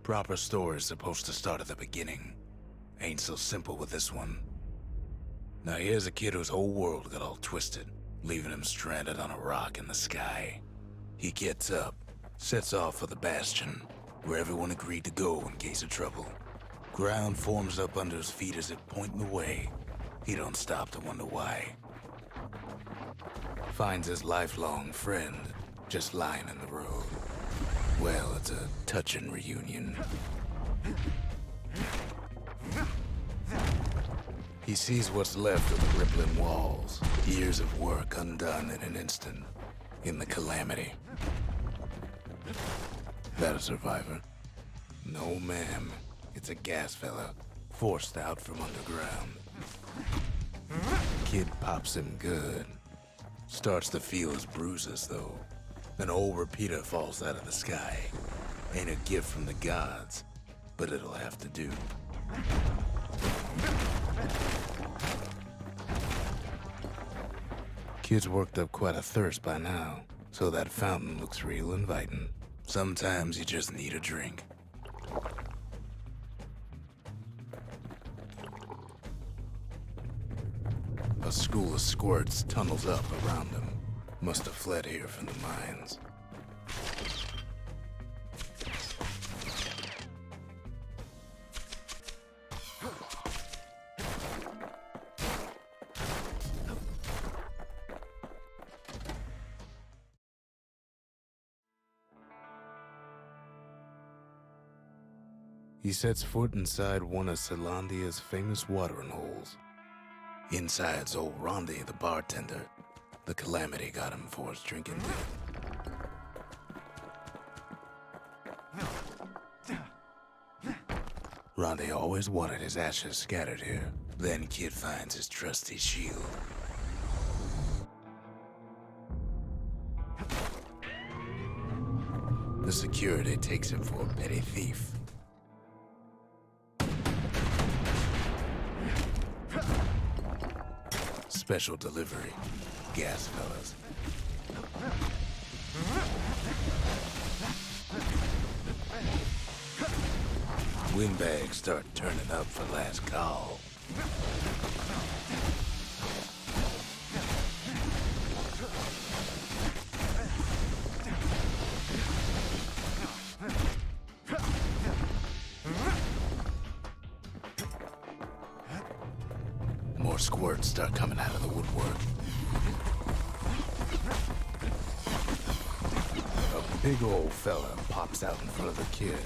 Proper story's supposed to start at the beginning. Ain't so simple with this one. Now here's a kid whose whole world got all twisted, leaving him stranded on a rock in the sky. He gets up, sets off for the Bastion, where everyone agreed to go in case of trouble. Ground forms up under his feet as if pointing the way. He don't stop to wonder why. Finds his lifelong friend just lying in the road. Well, it's a touching reunion. He sees what's left of the rippling walls, years of work undone in an instant, in the Calamity. That a survivor? No, ma'am. It's a gas fella, forced out from underground. Kid pops him good. Starts to feel his bruises, though. An old repeater falls out of the sky. Ain't a gift from the gods, but it'll have to do. Kid's worked up quite a thirst by now, so that fountain looks real inviting. Sometimes you just need a drink. A school of squirts tunnels up around him. Must have fled here from the mines. He sets foot inside one of Celandia's famous watering holes. Inside's old Rondi, the bartender. The Calamity got him for his drinking bit. Rondi always wanted his ashes scattered here. Then Kid finds his trusty shield. The security takes him for a petty thief. Special delivery. Gas fellas. Windbags start turning up for last call. More squirts start coming out of the woodwork. A big old fella pops out in front of the kid.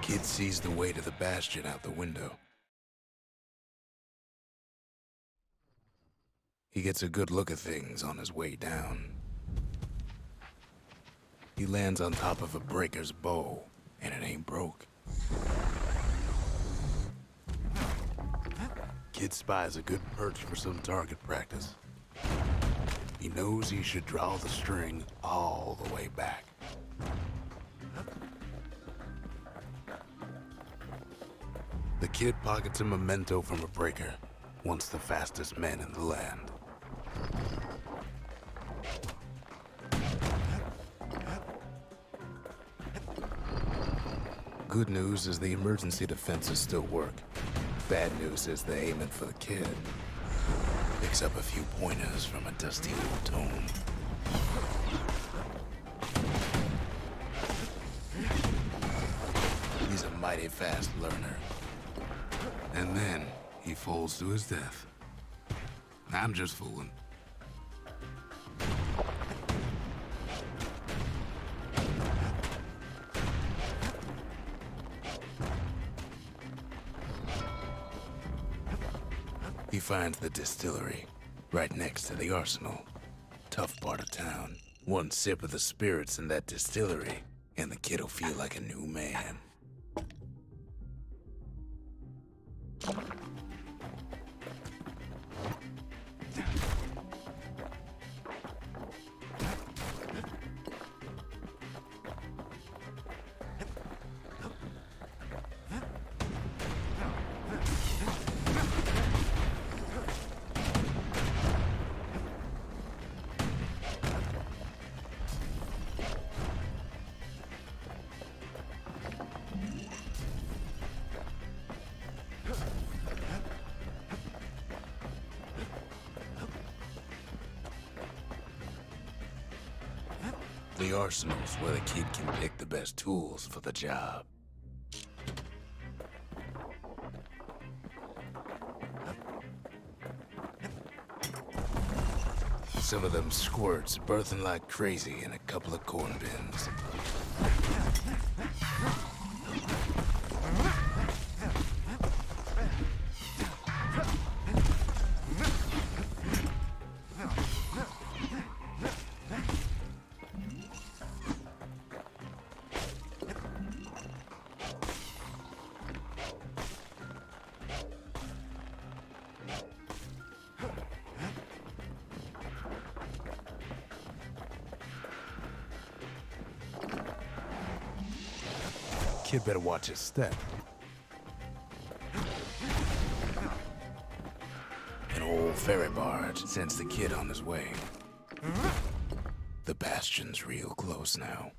Kid sees the way to the Bastion out the window. He gets a good look at things on his way down. He lands on top of a breaker's bow, and it ain't broke. Kid spies a good perch for some target practice. He knows he should draw the string all the way back. The kid pockets a memento from a breaker, once the fastest man in the land. Good news is the emergency defenses still work. Bad news is they're aiming for the kid. Picks up a few pointers from a dusty old tome. He's a mighty fast learner. And then he falls to his death. I'm just fooling. He finds the distillery, right next to the arsenal. Tough part of town. One sip of the spirits in that distillery, and the kid'll feel like a new man. The arsenal's where the kid can pick the best tools for the job. Some of them squirts birthing like crazy in a couple of corn bins. Kid better watch his step. An old ferry barge sends the kid on his way. The Bastion's real close now.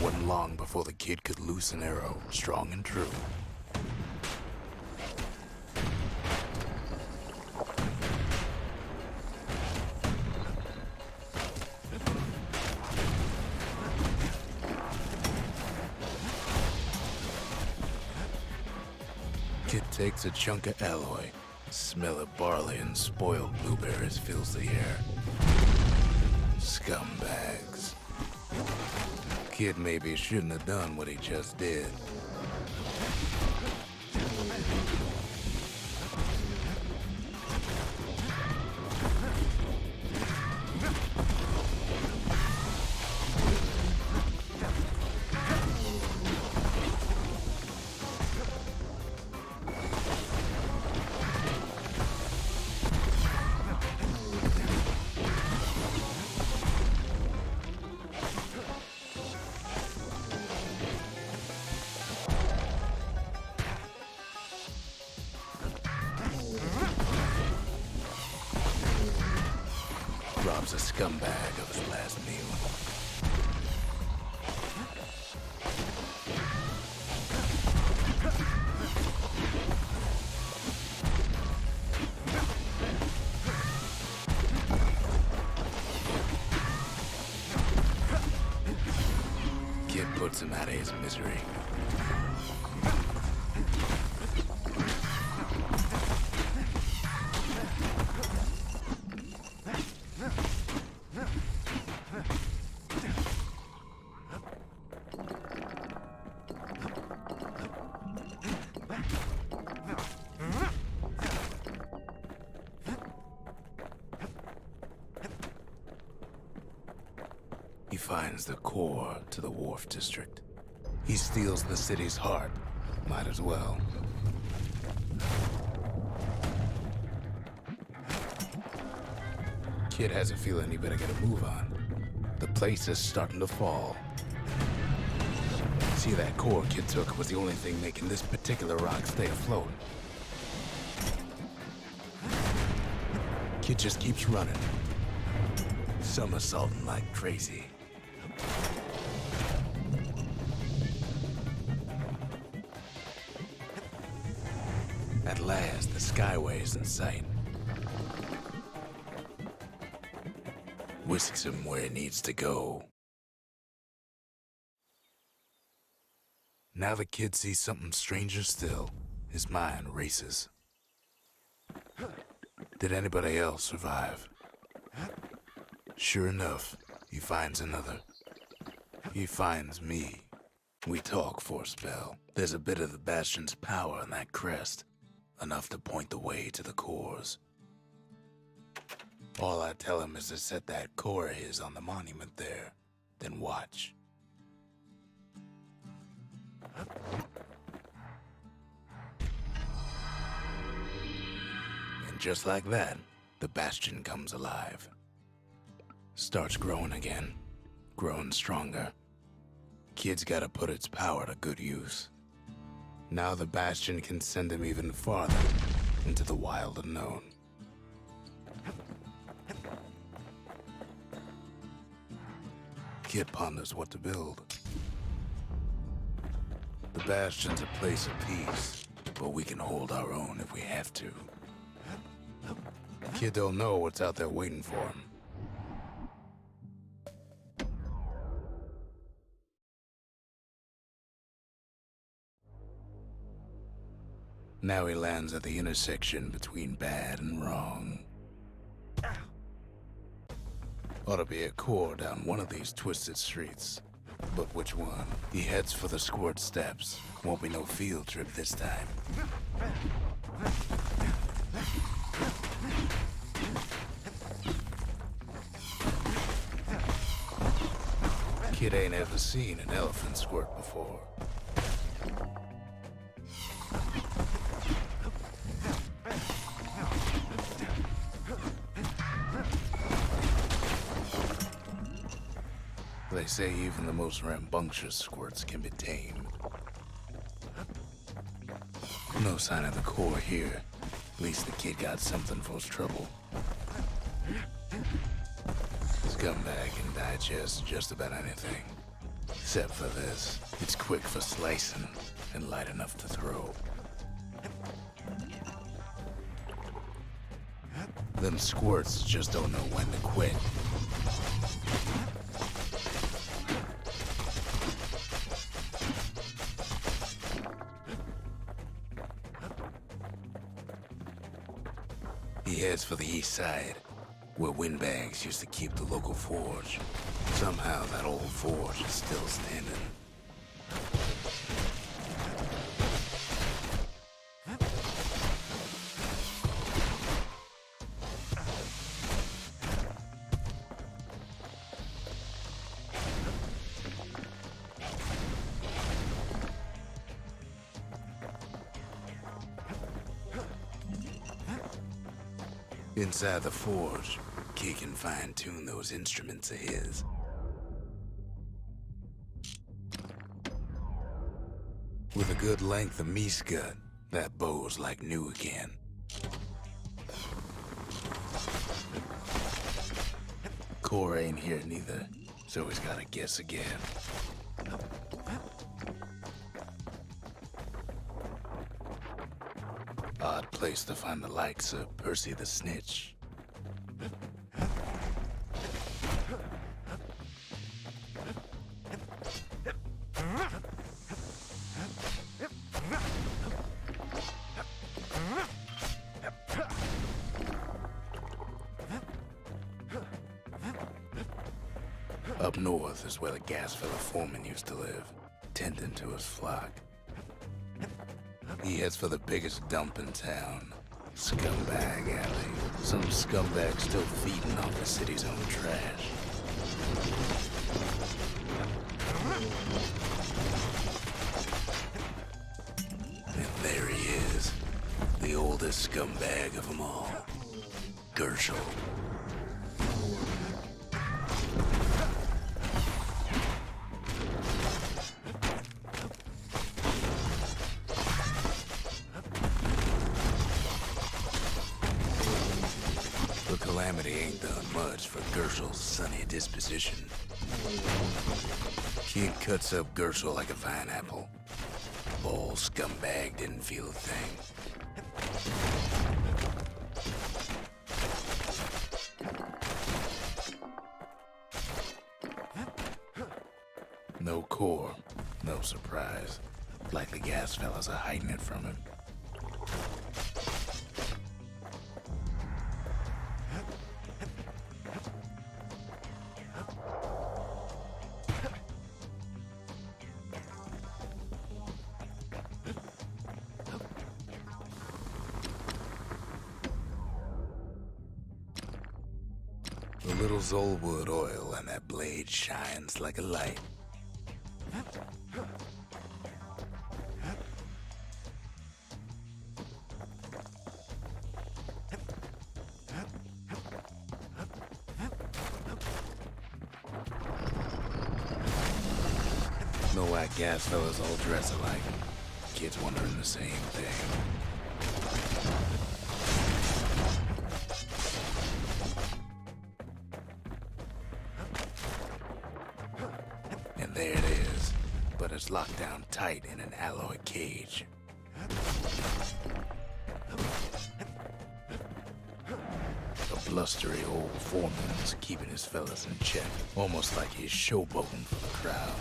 Wasn't long before the kid could loose an arrow, strong and true. Kid takes a chunk of alloy. Smell of barley and spoiled blueberries fills the air. Scumbags. Kid maybe shouldn't have done what he just did. Robs a scumbag of his last meal. Kid puts him out of his misery. He finds the core to the wharf district. He steals the city's heart. Might as well. Kid has a feeling he better get a move on. The place is starting to fall. See, that core Kid took was the only thing making this particular rock stay afloat. Kid just keeps running. Somersaulting like crazy. At last, the skyway's in sight. Whisks him where he needs to go. Now the kid sees something stranger still. His mind races. Did anybody else survive? Sure enough, he finds another. He finds me. We talk for a spell. There's a bit of the Bastion's power in that crest. Enough to point the way to the cores. All I tell him is to set that core of his on the monument there. Then watch. And just like that, the Bastion comes alive. Starts growing again. Growing stronger. Kid's gotta put its power to good use. Now the Bastion can send him even farther into the wild unknown. Kid ponders what to build. The Bastion's a place of peace, but we can hold our own if we have to. Kid don't know what's out there waiting for him. Now he lands at the intersection between bad and wrong. Ought to be a core down one of these twisted streets. But which one? He heads for the squirt steps. Won't be no field trip this time. Kid ain't ever seen an elephant squirt before. They say even the most rambunctious squirts can be tamed. No sign of the core here. At least the kid got something for his trouble. Scumbag can digest just about anything. Except for this. It's quick for slicing and light enough to throw. Them squirts just don't know when to quit. He heads for the east side, where windbags used to keep the local forge. Somehow that old forge is still standing. Inside the forge, Key can fine-tune those instruments of his. With a good length of meat gut, that bow's like new again. Core ain't here neither, so he's gotta guess again. Odd place to find the likes of Percy the Snitch. Up north is where the gas fella foreman used to live, tending to his flock. He heads for the biggest dump in town, Scumbag Alley. Some scumbag still feeding off the city's own trash. And there he is, the oldest scumbag of them all, Gershel. Calamity ain't done much for Gershel's sunny disposition. Kid cuts up Gershel like a vine apple. Old scumbag didn't feel a thing. No core, no surprise. Like the gas fellas are hiding it from him. A little Zolwood oil and that blade shines like a light. No white gas fellas all dress alike. Kids wondering the same thing. And there it is, but it's locked down tight in an alloy cage. A blustery old foreman's keeping his fellas in check, almost like he's showboating for the crowd.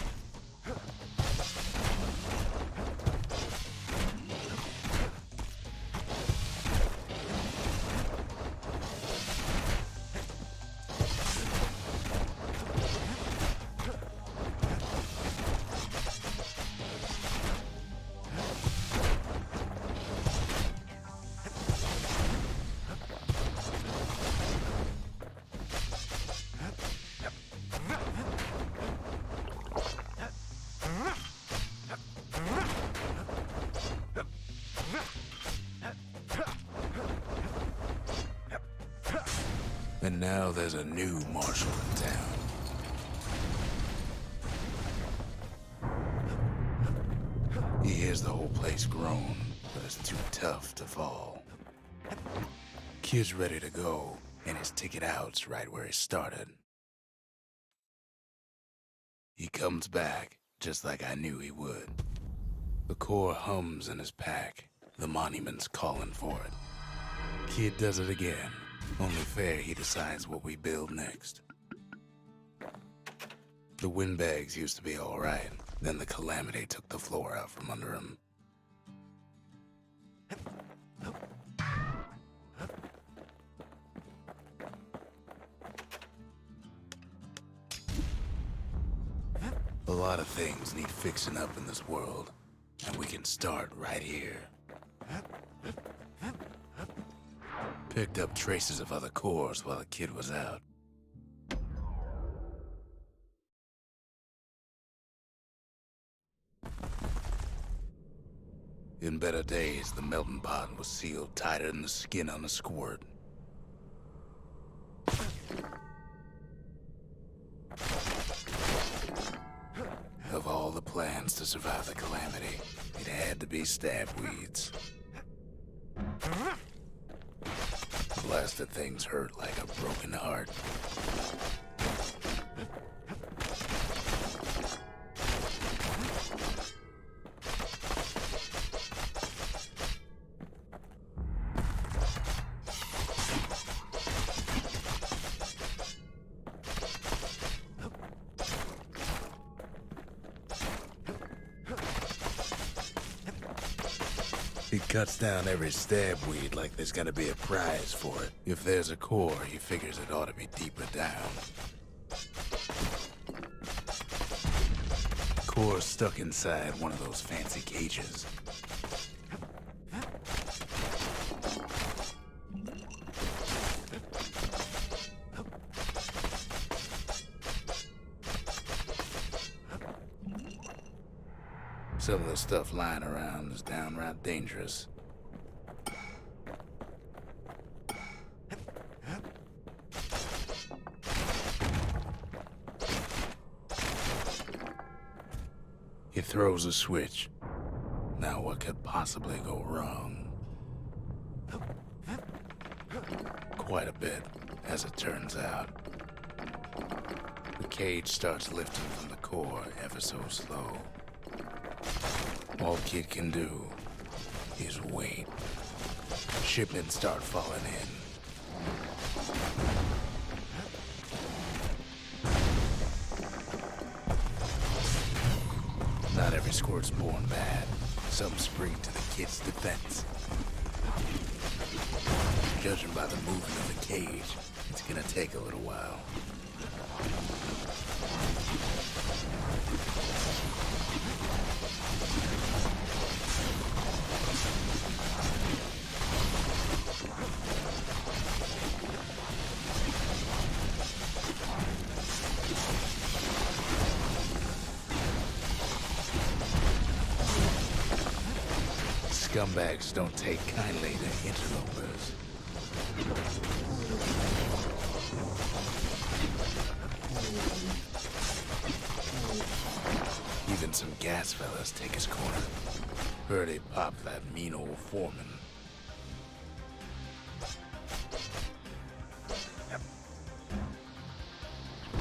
And now there's a new marshal in town. He hears the whole place groan, but it's too tough to fall. Kid's ready to go, and his ticket out's right where he started. He comes back, just like I knew he would. The core hums in his pack. The monument's calling for it. Kid does it again. Only fair he decides what we build next. The windbags used to be all right. Then the Calamity took the floor out from under him. A lot of things need fixing up in this world, and we can start right here. Picked up traces of other cores while the kid was out. In better days, the melting pot was sealed tighter than the skin on a squirt. Of all the plans to survive the Calamity, it had to be stab weeds. Blasted things hurt like a broken heart. He cuts down every stab weed like there's gonna be a prize for it. If there's a core, he figures it ought to be deeper down. Core's stuck inside one of those fancy cages. Some of the stuff lying around is downright dangerous. He throws a switch. Now what could possibly go wrong? Quite a bit, as it turns out. The cage starts lifting from the core ever so slow. All Kid can do is wait. Shipments start falling in. Not every squirt's born bad. Some spring to the kid's defense. Judging by the movement of the cage, it's gonna take a little while. Scumbags don't take kindly to interlopers. Even some gas fellas take his corner. Heard he popped that mean old foreman.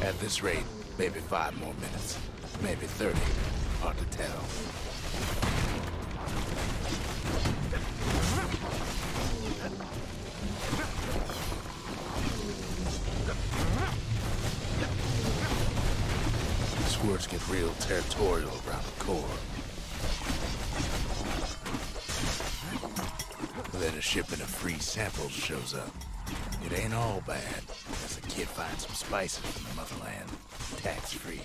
At this rate, maybe 5 more minutes. Maybe 30. Hard to tell. Squirts get real territorial around the core. Then a shipment of free samples shows up. It ain't all bad, as the kid finds some spices from the motherland, tax-free.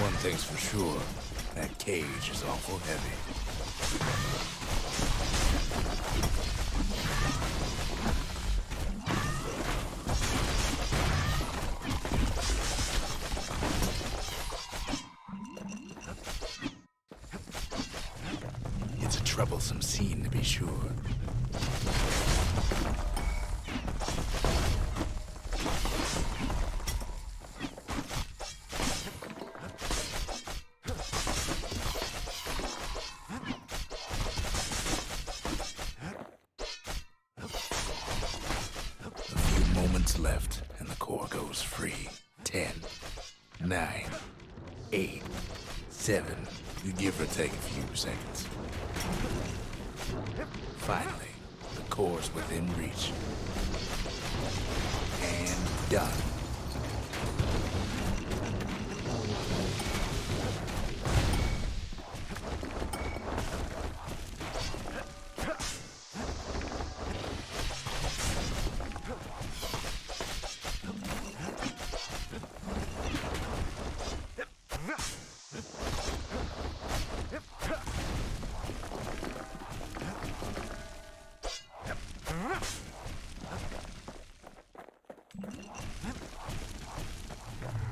One thing's for sure, that cage is awful heavy. troublesome scene to be sure. A few moments left, and the core goes free. 10, 9, 8, 7. You give or take a few seconds. Finally, the core's within reach. And done.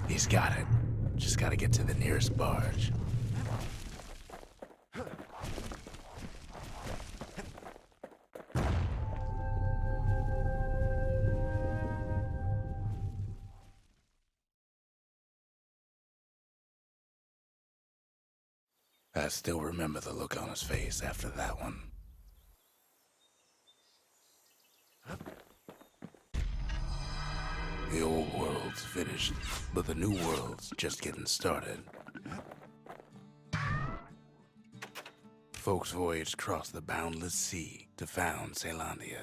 He's got it. Just gotta get to the nearest barge. I still remember the look on his face after that one. The old world's finished, but the new world's just getting started. Folks voyaged across the boundless sea to found Calamity.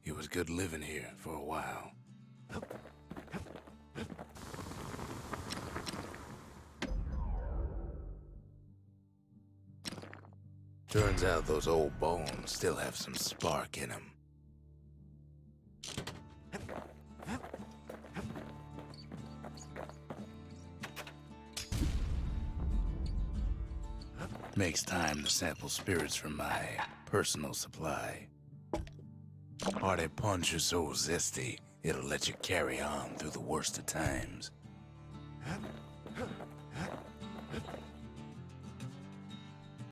It was good living here for a while. Turns out those old bones still have some spark in them. Makes time to sample spirits from my personal supply. Hearty punch is so zesty, it'll let you carry on through the worst of times.